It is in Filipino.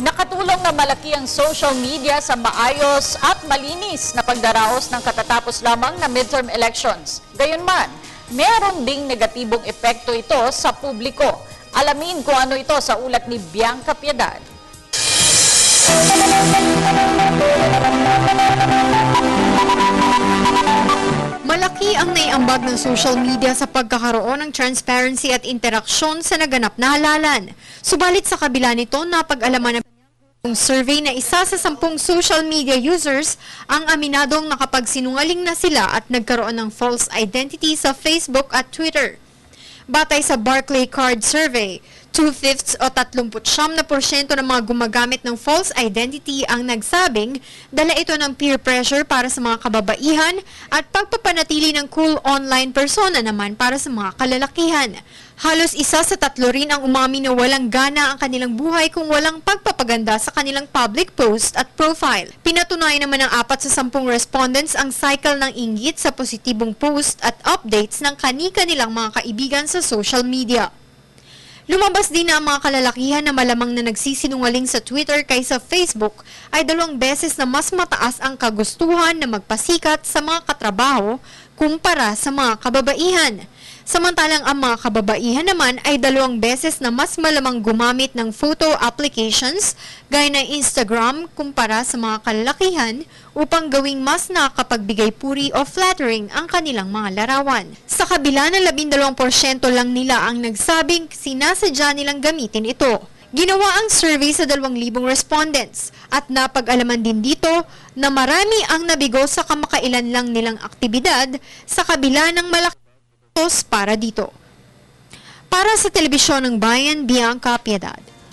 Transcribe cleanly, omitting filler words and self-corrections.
Nakatulong na malaki ang social media sa maayos at malinis na pagdaraos ng katatapos lamang na midterm elections. Gayunman, meron ding negatibong epekto ito sa publiko. Alamin kung ano ito sa ulat ni Bianca Piedad. Malaki ang naiambag ng social media sa pagkakaroon ng transparency at interaksyon sa naganap na halalan. Subalit sa kabila nito, napag-alaman ng survey na isa sa 10 social media users ang aminadong nakapagsinungaling na sila at nagkaroon ng false identity sa Facebook at Twitter. Batay sa Barclaycard Survey, 2/5 o 39% ng mga gumagamit ng false identity ang nagsabing dala ito ng peer pressure para sa mga kababaihan at pagpapanatili ng cool online persona naman para sa mga kalalakihan. Halos 1 sa 3 rin ang umamin na walang gana ang kanilang buhay kung walang pagpapaganda sa kanilang public post at profile. Pinatunayan naman ng 4 sa 10 respondents ang cycle ng inggit sa positibong post at updates ng kani-kanilang mga kaibigan sa social media. Lumabas din na ang mga kalalakihan na malamang na nagsisinungaling sa Twitter kaysa Facebook ay 2 beses na mas mataas ang kagustuhan na magpasikat sa mga katrabaho kumpara sa mga kababaihan. Samantalang ang mga kababaihan naman ay 2 beses na mas malamang gumamit ng photo applications gaya ng Instagram kumpara sa mga kalalakihan upang gawing mas nakakapagbigay puri o flattering ang kanilang mga larawan. Sa kabila na 12% lang nila ang nagsabing sinasadya nilang gamitin ito. Ginawa ang survey sa 2,000 respondents at napag-alaman din dito na marami ang nabigo sa kamakailan lang nilang aktibidad sa kabila ng malaki para dito. Para sa Telebisyon ng Bayan, Bianca Piedad.